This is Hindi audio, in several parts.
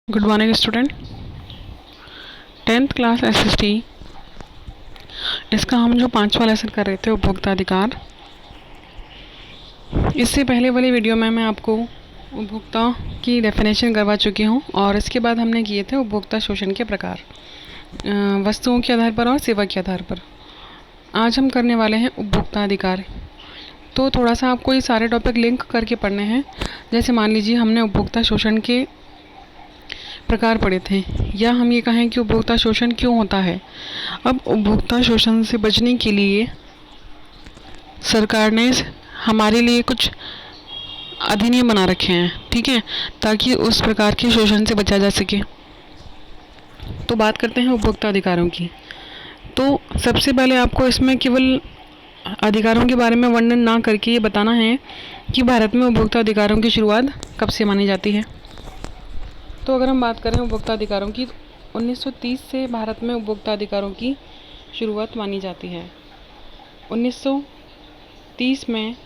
Good morning student. 10th class SST इसका हम जो 5वां लेसन कर रहे थे उपभोक्ता अधिकार। इससे पहले वाली वीडियो में मैं आपको उपभोक्ता की डेफिनेशन करवा चुकी हूँ और इसके बाद हमने किए थे उपभोक्ता शोषण के प्रकार वस्तुओं के आधार पर और सेवा के आधार पर। आज हम करने वाले हैं उपभोक्ता अधिकार। तो थोड़ा सा आपको ये सारे टॉपिक लिंक करके पढ़ने हैं। जैसे मान लीजिए हमने उपभोक्ता शोषण के प्रकार पढ़े थे, या हम ये कहें कि उपभोक्ता शोषण क्यों होता है। अब उपभोक्ता शोषण से बचने के लिए सरकार ने हमारे लिए कुछ अधिनियम बना रखे हैं, ठीक है, ताकि उस प्रकार के शोषण से बचा जा सके। तो बात करते हैं उपभोक्ता अधिकारों की। तो सबसे पहले आपको इसमें केवल अधिकारों के बारे में वर्णन ना करके ये बताना है कि भारत में उपभोक्ता अधिकारों की शुरुआत कब से मानी जाती है। तो अगर हम बात करें उपभोक्ता अधिकारों की, 1930 से भारत में उपभोक्ता अधिकारों की शुरुआत मानी जाती है। 1930 में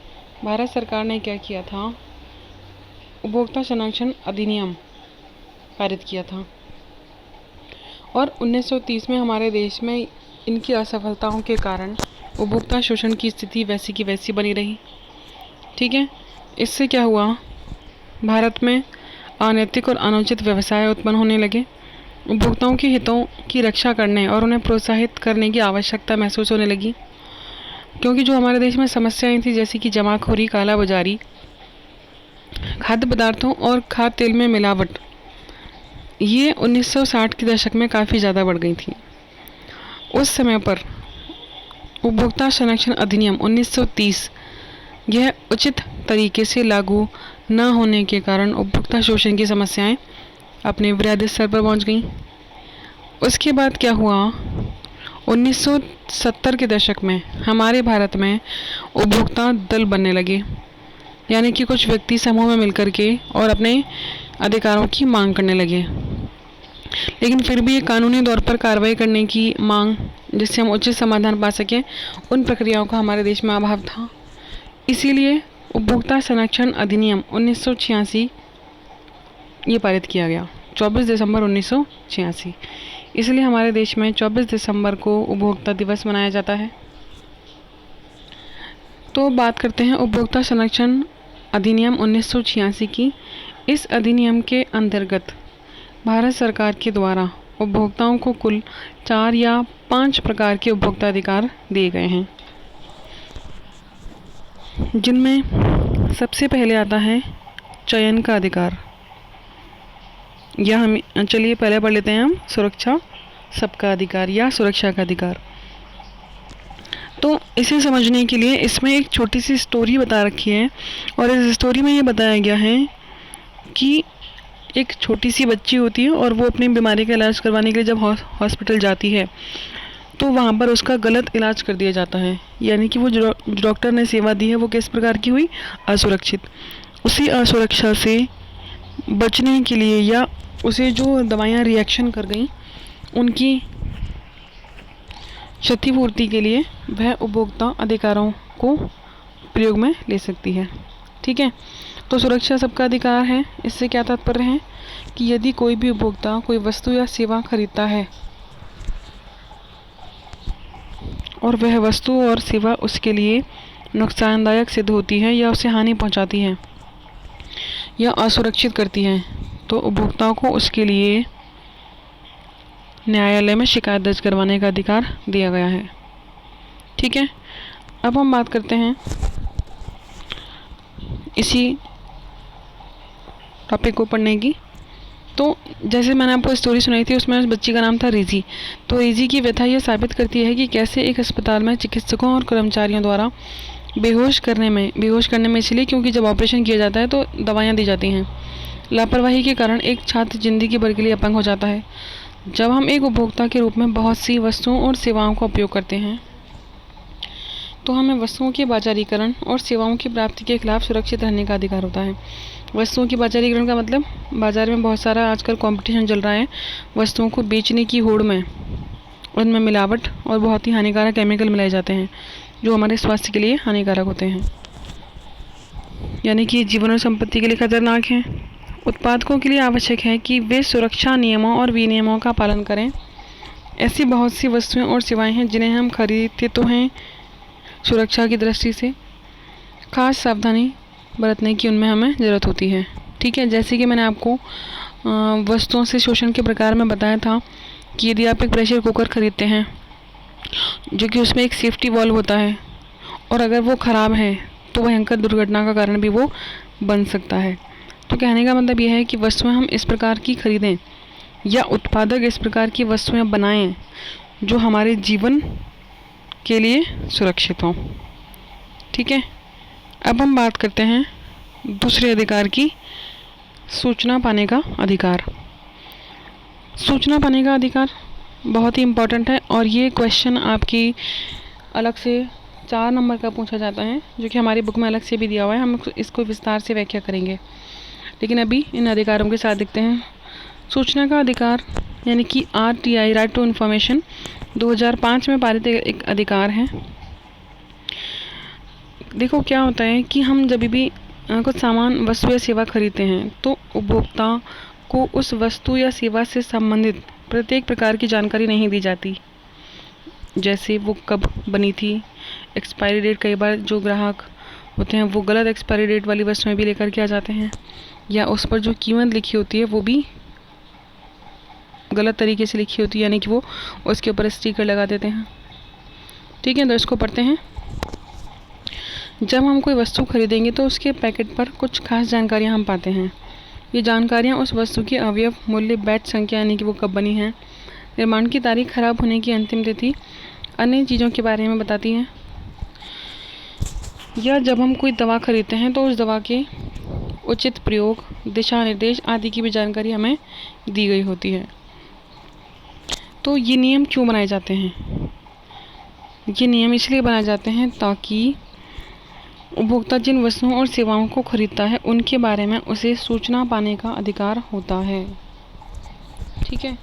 भारत सरकार ने क्या किया था, उपभोक्ता संरक्षण अधिनियम पारित किया था। और 1930 में हमारे देश में इनकी असफलताओं के कारण उपभोक्ता शोषण की स्थिति वैसी की वैसी बनी रही, ठीक है। इससे क्या हुआ, भारत में अनैतिक और अनुचित व्यवसाय उत्पन्न होने लगे। उपभोक्ताओं के हितों की रक्षा करने और उन्हें प्रोत्साहित करने की आवश्यकता महसूस होने लगी, क्योंकि जो हमारे देश में समस्याएं थी जैसे कि जमाखोरी, काला बाजारी, खाद्य पदार्थों और खाद्य तेल में मिलावट, ये 1960 के दशक में काफ़ी ज़्यादा बढ़ गई थी। उस समय पर उपभोक्ता संरक्षण अधिनियम 1930 यह उचित तरीके से लागू न होने के कारण उपभोक्ता शोषण की समस्याएं अपने वृहद स्तर पर पहुंच गईं। उसके बाद क्या हुआ, 1970 के दशक में हमारे भारत में उपभोक्ता दल बनने लगे, यानी कि कुछ व्यक्ति समूह में मिलकर के और अपने अधिकारों की मांग करने लगे। लेकिन फिर भी ये कानूनी तौर पर कार्रवाई करने की मांग, जिससे हम उचित समाधान पा सकें, उन प्रक्रियाओं का हमारे देश में अभाव था। इसीलिए उपभोक्ता संरक्षण अधिनियम 1986 ये पारित किया गया, 24 दिसंबर 1986। इसलिए हमारे देश में 24 दिसंबर को उपभोक्ता दिवस मनाया जाता है। तो बात करते हैं उपभोक्ता संरक्षण अधिनियम 1986 की। इस अधिनियम के अंतर्गत भारत सरकार के द्वारा उपभोक्ताओं को कुल 4 या 5 प्रकार के उपभोक्ता अधिकार दिए गए हैं, जिनमें सबसे पहले आता है चयन का अधिकार। या हम चलिए पहले पढ़ लेते हैं हम सुरक्षा सबका अधिकार या सुरक्षा का अधिकार। तो इसे समझने के लिए इसमें एक छोटी सी स्टोरी बता रखी है, और इस स्टोरी में ये बताया गया है कि एक छोटी सी बच्ची होती है और वो अपनी बीमारी का इलाज करवाने के लिए जब हॉस्पिटल जाती है तो वहाँ पर उसका गलत इलाज कर दिया जाता है, यानी कि वो जो डॉक्टर ने सेवा दी है वो किस प्रकार की हुई, असुरक्षित। उसी असुरक्षा से बचने के लिए या उसे जो दवाइयाँ रिएक्शन कर गई उनकी क्षतिपूर्ति के लिए वह उपभोक्ता अधिकारों को प्रयोग में ले सकती है, ठीक है। तो सुरक्षा सबका अधिकार है। इससे क्या तात्पर्य है कि यदि कोई भी उपभोक्ता कोई वस्तु या सेवा खरीदता है और वह वस्तु और सेवा उसके लिए नुकसानदायक सिद्ध होती है या उसे हानि पहुंचाती है या असुरक्षित करती है, तो उपभोक्ताओं को उसके लिए न्यायालय में शिकायत दर्ज करवाने का अधिकार दिया गया है, ठीक है। अब हम बात करते हैं इसी टॉपिक को पढ़ने की। तो जैसे मैंने आपको स्टोरी सुनाई थी, उसमें उस बच्ची का नाम था रिजी। तो रिजी की व्यथा यह साबित करती है कि कैसे एक अस्पताल में चिकित्सकों और कर्मचारियों द्वारा बेहोश करने में इसलिए क्योंकि जब ऑपरेशन किया जाता है तो दवाइयाँ दी जाती हैं, लापरवाही के कारण एक छात्र जिंदगी भर के लिए अपंग हो जाता है। जब हम एक उपभोक्ता के रूप में बहुत सी वस्तुओं और सेवाओं का उपयोग करते हैं तो हमें वस्तुओं के बाजारीकरण और सेवाओं की प्राप्ति के खिलाफ सुरक्षित रहने का अधिकार होता है। वस्तुओं की बाजारीकरण का मतलब, बाज़ार में बहुत सारा आजकल कंपटीशन चल रहा है वस्तुओं को बेचने की होड़ में, उनमें मिलावट और बहुत ही हानिकारक केमिकल मिलाए जाते हैं जो हमारे स्वास्थ्य के लिए हानिकारक होते हैं, यानी कि जीवन और संपत्ति के लिए खतरनाक हैं। उत्पादकों के लिए आवश्यक है कि वे सुरक्षा नियमों और विनियमों का पालन करें। ऐसी बहुत सी वस्तुएं और सेवाएं हैं जिन्हें हम खरीदते तो हैं सुरक्षा की दृष्टि से, खास सावधानी बरतने की उनमें हमें ज़रूरत होती है। ठीक है, जैसे कि मैंने आपको वस्तुओं से शोषण के प्रकार में बताया था कि यदि आप एक प्रेशर कुकर खरीदते हैं जो कि उसमें एक सेफ्टी वाल्व होता है और अगर वो ख़राब है तो भयंकर दुर्घटना का कारण भी वो बन सकता है। तो कहने का मतलब यह है कि वस्तुएं हम इस प्रकार की खरीदें या उत्पादक इस प्रकार की वस्तुएं बनाएं जो हमारे जीवन के लिए सुरक्षित हों। ठीक है, अब हम बात करते हैं दूसरे अधिकार की, सूचना पाने का अधिकार। सूचना पाने का अधिकार बहुत ही इम्पोर्टेंट है और ये क्वेश्चन आपकी अलग से 4 नंबर का पूछा जाता है, जो कि हमारी बुक में अलग से भी दिया हुआ है। हम इसको विस्तार से व्याख्या करेंगे, लेकिन अभी इन अधिकारों के साथ देखते हैं। सूचना का अधिकार यानी कि RTI, राइट टू इन्फॉर्मेशन, 2005 में पारित एक अधिकार है। देखो क्या होता है कि हम जब भी कुछ सामान, वस्तु या सेवा खरीदते हैं तो उपभोक्ता को उस वस्तु या सेवा से संबंधित प्रत्येक प्रकार की जानकारी नहीं दी जाती, जैसे वो कब बनी थी, एक्सपायरी डेट। कई बार जो ग्राहक होते हैं वो गलत एक्सपायरी डेट वाली वस्तुएं भी लेकर के आ जाते हैं, या उस पर जो कीमत लिखी होती है वो भी गलत तरीके से लिखी होती है, यानी कि वो उसके ऊपर स्टिकर लगा देते हैं। ठीक है, तो इसको पढ़ते हैं। जब हम कोई वस्तु खरीदेंगे तो उसके पैकेट पर कुछ खास जानकारियाँ हम पाते हैं। ये जानकारियाँ उस वस्तु के अवयव, मूल्य, बैच संख्या यानी कि वो कब बनी है, निर्माण की तारीख, खराब होने की अंतिम तिथि, अन्य चीज़ों के बारे में बताती हैं। या जब हम कोई दवा खरीदते हैं तो उस दवा के उचित प्रयोग, दिशा निर्देश आदि की भी जानकारी हमें दी गई होती है। तो ये नियम क्यों बनाए जाते हैं? ये नियम इसलिए बनाए जाते हैं ताकि उपभोक्ता जिन वस्तुओं और सेवाओं को खरीदता है उनके बारे में उसे सूचना पाने का अधिकार होता है। ठीक है,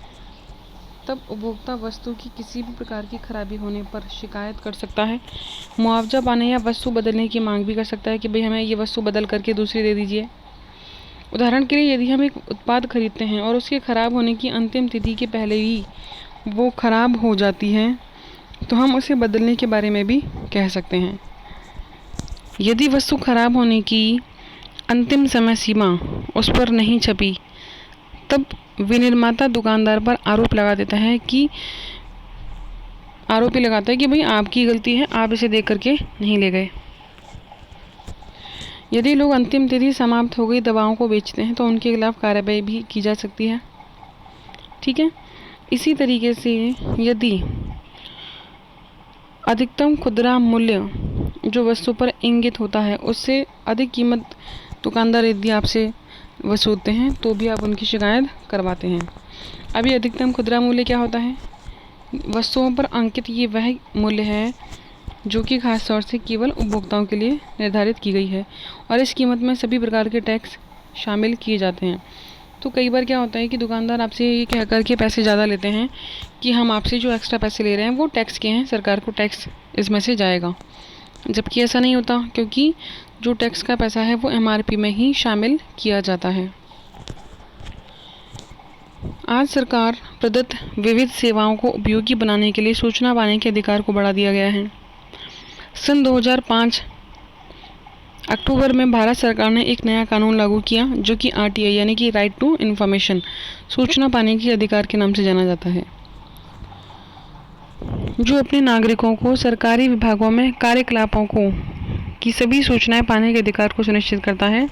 तब उपभोक्ता वस्तु की किसी भी प्रकार की खराबी होने पर शिकायत कर सकता है, मुआवजा पाने या वस्तु बदलने की मांग भी कर सकता है कि भाई हमें ये वस्तु बदल करके दूसरी दे दीजिए। उदाहरण के लिए, यदि हम एक उत्पाद खरीदते हैं और उसके खराब होने की अंतिम तिथि के पहले ही वो खराब हो जाती है तो हम उसे बदलने के बारे में भी कह सकते हैं। यदि वस्तु खराब होने की अंतिम समय सीमा उस पर नहीं छपी तब विनिर्माता दुकानदार पर आरोपी लगाता है कि भाई आपकी गलती है, आप इसे देख करके नहीं ले गए। यदि लोग अंतिम तिथि समाप्त हो गई दवाओं को बेचते हैं तो उनके खिलाफ कार्रवाई भी की जा सकती है। ठीक है, इसी तरीके से यदि अधिकतम खुदरा मूल्य जो वस्तु पर इंगित होता है उससे अधिक कीमत दुकानदार यदि आपसे वसूलते हैं तो भी आप उनकी शिकायत करवाते हैं। अभी अधिकतम खुदरा मूल्य क्या होता है? वस्तुओं पर अंकित ये वह मूल्य है जो कि खास तौर से केवल उपभोक्ताओं के लिए निर्धारित की गई है और इस कीमत में सभी प्रकार के टैक्स शामिल किए जाते हैं। तो कई बार क्या होता है कि दुकानदार आपसे ये कह कर के पैसे ज़्यादा लेते हैं कि हम आपसे जो एक्स्ट्रा पैसे ले रहे हैं वो टैक्स के हैं, सरकार को टैक्स इसमें से जाएगा, जबकि ऐसा नहीं होता, क्योंकि जो टैक्स का पैसा है वो MRP में ही शामिल किया जाता है। आज सरकार प्रदत्त विविध सेवाओं को उपयोगी बनाने के लिए सूचना पाने के अधिकार को बढ़ा दिया गया है। सन 2005 अक्टूबर में भारत सरकार ने एक नया कानून लागू किया जो कि RTI यानी कि राइट टू इन्फॉर्मेशन, सूचना पाने के अधिकार के नाम से जाना जाता है, जो अपने नागरिकों को सरकारी विभागों में कार्यकलापों को की सभी सूचनाएं पाने के अधिकार को सुनिश्चित करता है।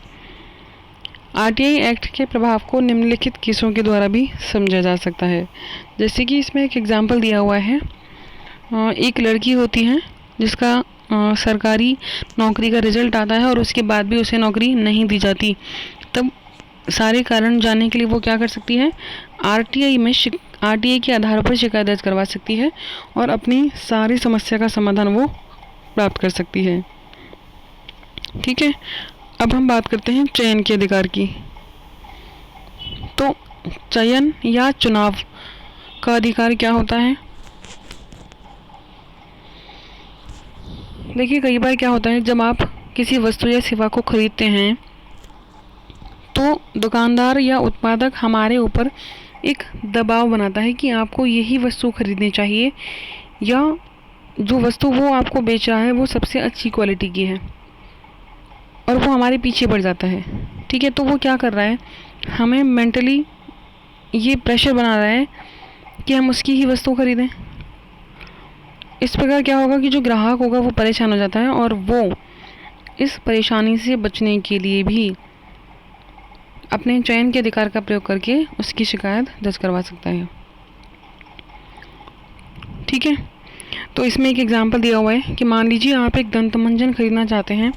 RTI एक्ट के प्रभाव को निम्नलिखित केसों के द्वारा भी समझा जा सकता है। जैसे कि इसमें एक एग्जाम्पल दिया हुआ है, एक लड़की होती है जिसका सरकारी नौकरी का रिजल्ट आता है और उसके बाद भी उसे नौकरी नहीं दी जाती, तब सारे कारण जानने के लिए वो क्या कर सकती है, RTI के आधार पर शिकायत दर्ज करवा सकती है और अपनी सारी समस्या का समाधान वो प्राप्त कर सकती है। ठीक है, अब हम बात करते हैं चयन के अधिकार की। तो चयन या चुनाव का अधिकार क्या होता है? देखिए, कई बार क्या होता है, जब आप किसी वस्तु या सेवा को खरीदते हैं तो दुकानदार या उत्पादक हमारे ऊपर एक दबाव बनाता है कि आपको यही वस्तु खरीदनी चाहिए, या जो वस्तु वो आपको बेच रहा है वो सबसे अच्छी क्वालिटी की है, और वो हमारे पीछे पड़ जाता है। ठीक है, तो वो क्या कर रहा है, हमें मेंटली ये प्रेशर बना रहा है कि हम उसकी ही वस्तु खरीदें। इस प्रकार क्या होगा कि जो ग्राहक होगा वो परेशान हो जाता है, और वो इस परेशानी से बचने के लिए भी अपने चयन के अधिकार का प्रयोग करके उसकी शिकायत दर्ज करवा सकता है। ठीक है, तो इसमें एक एग्जाम्पल दिया हुआ है कि मान लीजिए आप एक दंत मंजन खरीदना चाहते हैं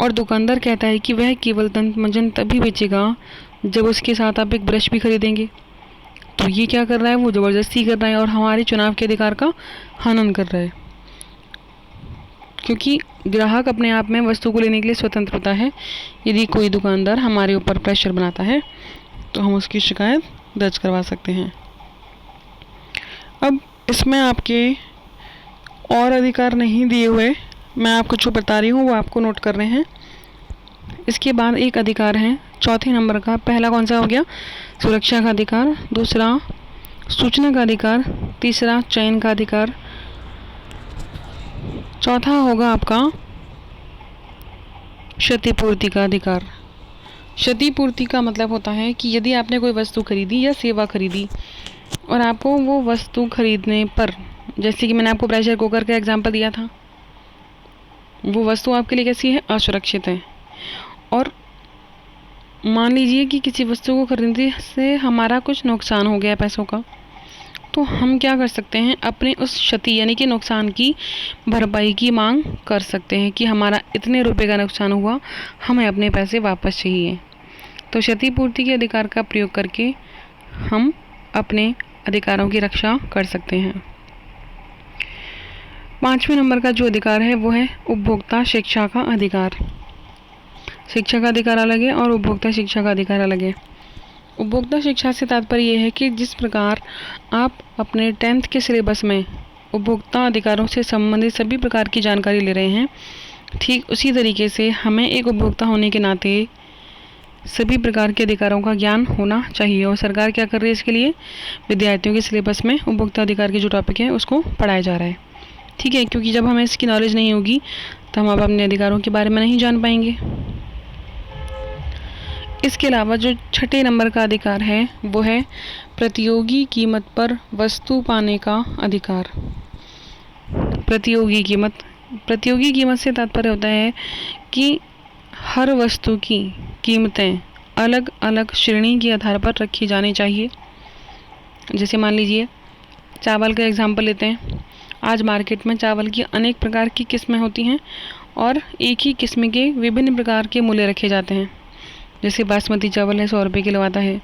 और दुकानदार कहता है कि वह केवल दंत मंजन तभी बेचेगा जब उसके साथ आप एक ब्रश भी खरीदेंगे। तो ये क्या कर रहा है, वो ज़बरदस्ती कर रहा है और हमारे चुनाव के अधिकार का हनन कर रहा है, क्योंकि ग्राहक अपने आप में वस्तु को लेने के लिए स्वतंत्र होता है। यदि कोई दुकानदार हमारे ऊपर प्रेशर बनाता है तो हम उसकी शिकायत दर्ज करवा सकते हैं। अब इसमें आपके और अधिकार नहीं दिए हुए, मैं आपको जो बता रही हूँ वो आपको नोट कर रहे हैं। इसके बाद एक अधिकार है चौथे नंबर का। पहला कौन सा हो गया, सुरक्षा का अधिकार। दूसरा सूचना का अधिकार। तीसरा चयन का अधिकार। चौथा होगा आपका क्षतिपूर्ति का अधिकार। क्षतिपूर्ति का मतलब होता है कि यदि आपने कोई वस्तु खरीदी या सेवा खरीदी और आपको वो वस्तु खरीदने पर, जैसे कि मैंने आपको प्रेशर कुकर का एग्जांपल दिया था, वो वस्तु आपके लिए कैसी है, असुरक्षित है, और मान लीजिए कि किसी वस्तु को खरीदने से हमारा कुछ नुकसान हो गया पैसों का, तो हम क्या कर सकते हैं, अपने उस क्षति यानी कि नुकसान की भरपाई की मांग कर सकते हैं कि हमारा इतने रुपए का नुकसान हुआ, हमें अपने पैसे वापस चाहिए। तो क्षतिपूर्ति के अधिकार का प्रयोग करके हम अपने अधिकारों की रक्षा कर सकते हैं। पाँचवें नंबर का जो अधिकार है वो है उपभोक्ता शिक्षा का अधिकार। शिक्षा का अधिकार अलग है और उपभोक्ता शिक्षा का अधिकार अलग है। उपभोक्ता शिक्षा से तात्पर्य यह है कि जिस प्रकार आप अपने 10th के सिलेबस में उपभोक्ता अधिकारों से संबंधित सभी प्रकार की जानकारी ले रहे हैं, ठीक उसी तरीके से हमें एक उपभोक्ता होने के नाते सभी प्रकार के अधिकारों का ज्ञान होना चाहिए। और सरकार क्या कर रही है इसके लिए, विद्यार्थियों के सिलेबस में उपभोक्ता अधिकार के जो टॉपिक है उसको पढ़ाया जा रहा है। ठीक है, क्योंकि जब हमें इसकी नॉलेज नहीं होगी तो हम अब अपने अधिकारों के बारे में नहीं जान पाएंगे। इसके अलावा जो छठे नंबर का अधिकार है वो है प्रतियोगी कीमत पर वस्तु पाने का अधिकार। प्रतियोगी कीमत से तात्पर्य होता है कि हर वस्तु की कीमतें अलग अलग श्रेणी के आधार पर रखी जानी चाहिए। जैसे मान लीजिए चावल का एग्जाम्पल लेते हैं। आज मार्केट में चावल की अनेक प्रकार की किस्में होती हैं और एक ही किस्म के विभिन्न प्रकार के मूल्य रखे जाते हैं। जैसे बासमती चावल है 100 रुपये किलो आता है,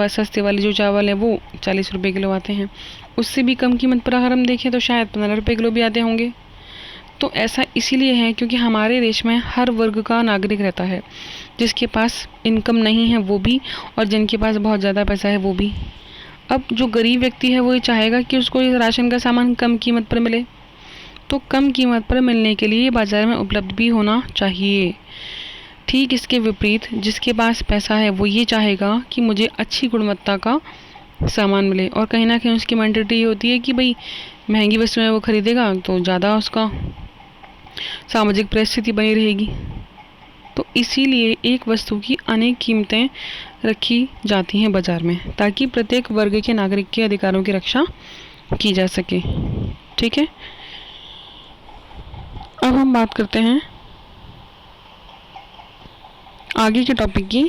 सस्ते वाले जो चावल है वो 40 रुपये किलो आते हैं। उससे भी कम कीमत पर अगर हम देखें तो शायद 15 रुपये किलो भी आते होंगे। तो ऐसा इसीलिए है क्योंकि हमारे देश में हर वर्ग का नागरिक रहता है, जिसके पास इनकम नहीं है वो भी, और जिनके पास बहुत ज़्यादा पैसा है वो भी। अब जो गरीब व्यक्ति है वो ये चाहेगा कि उसको इस राशन का सामान कम कीमत पर मिले, तो कम कीमत पर मिलने के लिए बाज़ार में उपलब्ध भी होना चाहिए। ठीक इसके विपरीत जिसके पास पैसा है वो ये चाहेगा कि मुझे अच्छी गुणवत्ता का सामान मिले, और कहीं ना कहीं उसकी मेंटालिटी ये होती है कि भाई महंगी वस्तुएं वो खरीदेगा तो ज़्यादा उसका सामाजिक परिस्थिति बनी रहेगी। तो इसीलिए एक वस्तु की अनेक कीमतें रखी जाती हैं बाज़ार में, ताकि प्रत्येक वर्ग के नागरिक के अधिकारों की रक्षा की जा सके। ठीक है, अब हम बात करते हैं आगे के टॉपिक की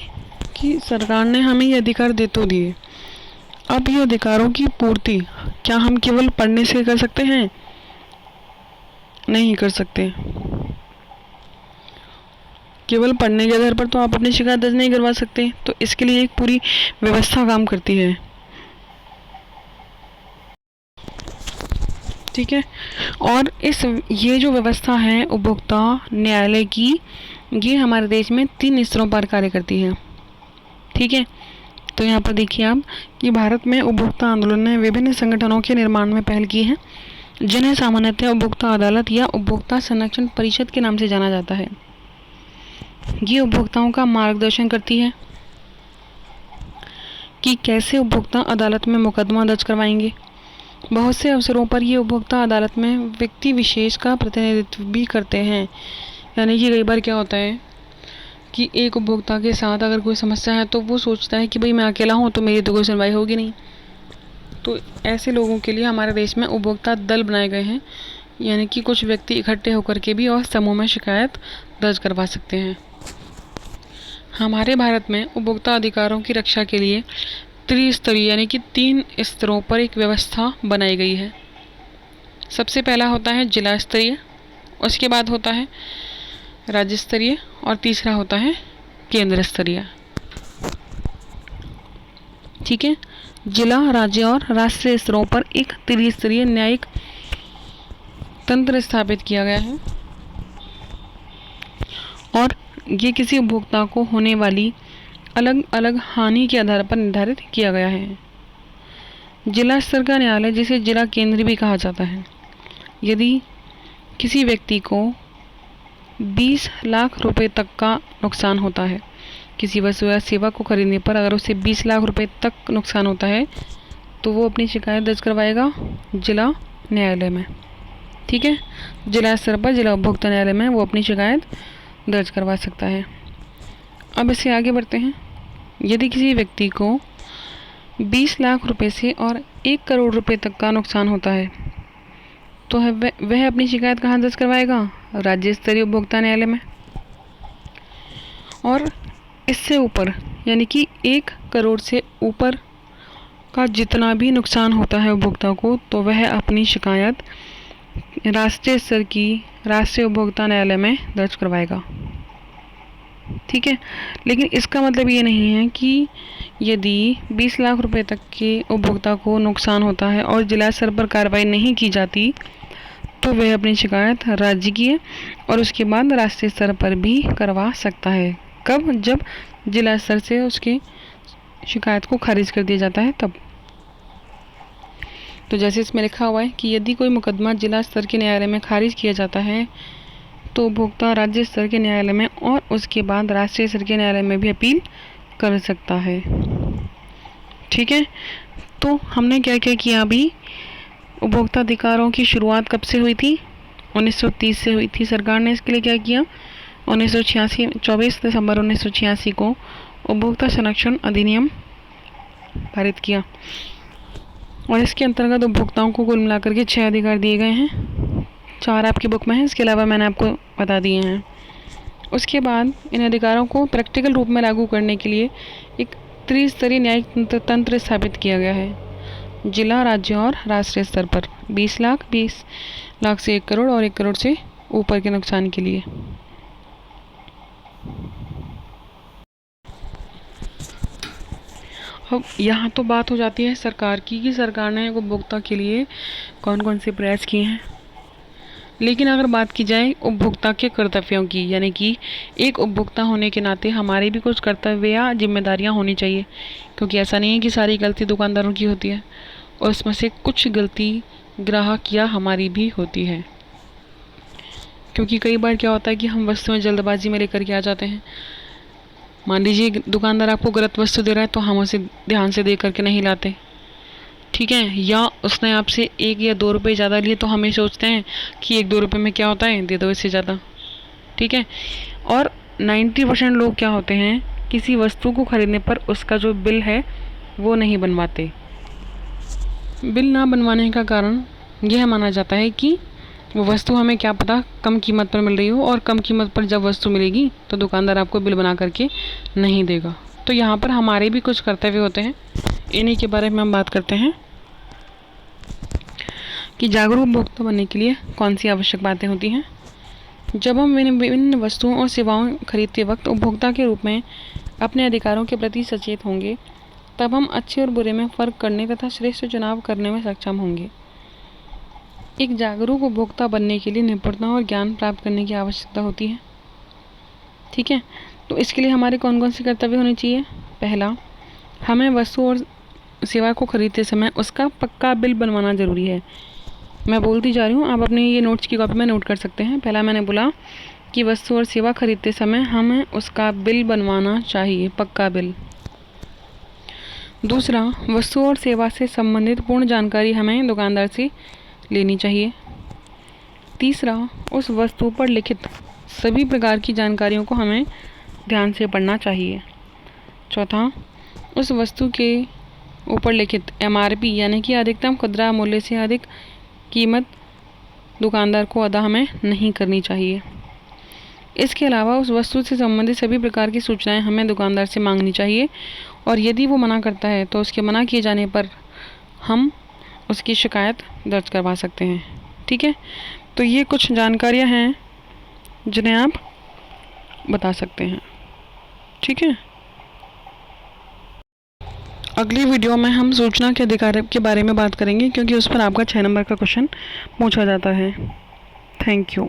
कि सरकार ने हमें ये अधिकार दे तो दिए, अब ये अधिकारों की पूर्ति क्या हम केवल पढ़ने से कर सकते हैं? नहीं कर सकते। केवल पढ़ने के आधार पर तो आप अपनी शिकायत दर्ज नहीं करवा सकते, तो इसके लिए एक पूरी व्यवस्था काम करती है। ठीक है, और ये जो व्यवस्था है उपभोक्ता न्यायालय की, ये हमारे देश में 3 स्तरों पर कार्य करती है। ठीक है, तो यहाँ पर देखिए आप कि भारत में उपभोक्ता आंदोलन ने विभिन्न संगठनों के निर्माण में पहल की है, जिन्हें सामान्यतः उपभोक्ता अदालत या उपभोक्ता संरक्षण परिषद के नाम से जाना जाता है। ये उपभोक्ताओं का मार्गदर्शन करती है कि कैसे उपभोक्ता अदालत में मुकदमा दर्ज करवाएंगे। बहुत से अवसरों पर ये उपभोक्ता अदालत में व्यक्ति विशेष का प्रतिनिधित्व भी करते हैं। यानी कि कई बार क्या होता है कि एक उपभोक्ता के साथ अगर कोई समस्या है तो वो सोचता है कि भाई मैं अकेला हूँ तो मेरी तो कोई सुनवाई होगी नहीं। तो ऐसे लोगों के लिए हमारे देश में उपभोक्ता दल बनाए गए हैं, यानी कि कुछ व्यक्ति इकट्ठे होकर के भी और समूह में शिकायत दर्ज करवा सकते हैं। हमारे भारत में उपभोक्ता अधिकारों की रक्षा के लिए त्रिस्तरीय यानी कि 3 स्तरों पर एक व्यवस्था बनाई गई है। सबसे पहला होता है जिला स्तरीय, उसके बाद होता है राज्य स्तरीय और तीसरा होता है केंद्र स्तरीय। ठीक है, जिला, राज्य और राष्ट्रीय स्तरों पर एक त्रिस्तरीय न्यायिक तंत्र स्थापित किया गया है और ये किसी उपभोक्ता को होने वाली अलग अलग हानि के आधार पर निर्धारित किया गया है। जिला स्तर का न्यायालय, जिसे जिला केंद्र भी कहा जाता है, यदि किसी व्यक्ति को 20 लाख रुपए तक का नुकसान होता है, किसी वस्तु या सेवा को खरीदने पर अगर उसे 20 लाख रुपए तक नुकसान होता है तो वो अपनी शिकायत दर्ज करवाएगा जिला न्यायालय में। ठीक है, जिला स्तर पर जिला उपभोक्ता न्यायालय में वो अपनी शिकायत दर्ज करवा सकता है। अब इससे आगे बढ़ते हैं। यदि किसी व्यक्ति को 20 लाख रुपए से और 1 करोड़ रुपए तक का नुकसान होता है तो वह अपनी शिकायत कहाँ दर्ज करवाएगा? राज्य स्तरीय उपभोक्ता न्यायालय में। और इससे ऊपर यानी कि 1 करोड़ से ऊपर का जितना भी नुकसान होता है उपभोक्ता को तो वह अपनी शिकायत राष्ट्रीय स्तर की राष्ट्रीय उपभोक्ता न्यायालय में दर्ज करवाएगा। ठीक है, लेकिन इसका मतलब ये नहीं है कि यदि 20 लाख रुपए तक के उपभोक्ता को नुकसान होता है और जिला स्तर पर कार्रवाई नहीं की जाती तो वह अपनी शिकायत राज्य की और उसके बाद राष्ट्रीय स्तर पर भी करवा सकता है। कब? जब जिला स्तर से उसकी शिकायत को खारिज कर दिया जाता है तब। तो जैसे इसमें लिखा हुआ है कि यदि कोई मुकदमा जिला स्तर के न्यायालय में खारिज किया जाता है तो उपभोक्ता राज्य स्तर के न्यायालय में और उसके बाद राष्ट्रीय स्तर के न्यायालय में भी अपील कर सकता है। ठीक है, तो हमने क्या क्या किया अभी? उपभोक्ता अधिकारों की शुरुआत कब से हुई थी? 1930 से हुई थी। सरकार ने इसके लिए क्या किया? 24 दिसंबर 1986 को उपभोक्ता संरक्षण अधिनियम पारित किया और इसके अंतर्गत उपभोक्ताओं को कुल मिलाकर के 6 अधिकार दिए गए हैं। 4 आपकी बुक में है, इसके अलावा मैंने आपको बता दिए हैं। उसके बाद इन अधिकारों को प्रैक्टिकल रूप में लागू करने के लिए एक त्रिस्तरीय न्यायिक तंत्र स्थापित किया गया है। जिला, राज्य और राष्ट्रीय स्तर पर 20 लाख से 1 करोड़ और 1 करोड़ से ऊपर के नुकसान के लिए। अब यहाँ तो बात हो जाती है सरकार की कि सरकार ने उपभोक्ता के लिए कौन कौन से प्रयास किए हैं। लेकिन अगर बात की जाए उपभोक्ता के कर्तव्यों की, यानी कि एक उपभोक्ता होने के नाते हमारे भी कुछ कर्तव्य या जिम्मेदारियाँ होनी चाहिए, क्योंकि ऐसा नहीं है कि सारी गलती दुकानदारों की होती है और उसमें से कुछ गलती ग्राहक या हमारी भी होती है। क्योंकि कई बार क्या होता है कि हम वस्तुएं जल्दबाजी में लेकर के आ जाते हैं। मान लीजिए दुकानदार आपको गलत वस्तु दे रहा है तो हम उसे ध्यान से देख करके नहीं लाते। ठीक है, या उसने आपसे 1 या 2 रुपये ज़्यादा लिए तो हम ये सोचते हैं कि 1-2 रुपये में क्या होता है, दे दो इससे ज़्यादा। ठीक है, और 90% लोग क्या होते हैं, किसी वस्तु को खरीदने पर उसका जो बिल है वो नहीं बनवाते। बिल ना बनवाने का कारण यह माना जाता है कि वो वस्तु हमें क्या पता कम कीमत पर मिल रही हो और कम कीमत पर जब वस्तु मिलेगी तो दुकानदार आपको बिल बना करके नहीं देगा। तो यहाँ पर हमारे भी कुछ कर्तव्य होते हैं, इन्हीं के बारे में हम बात करते हैं कि जागरूक उपभोक्ता बनने के लिए कौन सी आवश्यक बातें होती हैं। जब हम विभिन्न वस्तुओं और सेवाओं खरीदते वक्त उपभोक्ता के रूप में अपने अधिकारों के प्रति सचेत होंगे, तब हम अच्छे और बुरे में फ़र्क करने तथा श्रेष्ठ चुनाव करने में सक्षम होंगे। एक जागरूक उपभोक्ता बनने के लिए निपुणता और ज्ञान प्राप्त करने की आवश्यकता होती है। ठीक है, तो इसके लिए हमारे कौन कौन से कर्तव्य होने चाहिए? पहला, हमें वस्तु और सेवा को खरीदते समय उसका पक्का बिल बनवाना ज़रूरी है। मैं बोलती जा रही हूँ, आप अपने ये नोट्स की कॉपी में नोट कर सकते हैं। पहला मैंने बोला कि वस्तु और सेवा खरीदते समय हमें उसका बिल बनवाना चाहिए, पक्का बिल। दूसरा, वस्तु और सेवा से संबंधित पूर्ण जानकारी हमें दुकानदार से लेनी चाहिए। तीसरा, उस वस्तु पर लिखित सभी प्रकार की जानकारियों को हमें ध्यान से पढ़ना चाहिए। चौथा, उस वस्तु के ऊपर लिखित MRP यानी कि अधिकतम खुदरा मूल्य से अधिक कीमत दुकानदार को अदा हमें नहीं करनी चाहिए। इसके अलावा उस वस्तु से संबंधित सभी प्रकार की सूचनाएं हमें दुकानदार से मांगनी चाहिए और यदि वो मना करता है तो उसके मना किए जाने पर हम उसकी शिकायत दर्ज करवा सकते हैं। ठीक है, तो ये कुछ जानकारियां हैं जिन्हें आप बता सकते हैं। ठीक है, अगली वीडियो में हम सूचना के अधिकार के बारे में बात करेंगे क्योंकि उस पर आपका 6 नंबर का क्वेश्चन पूछा जाता है। Thank you.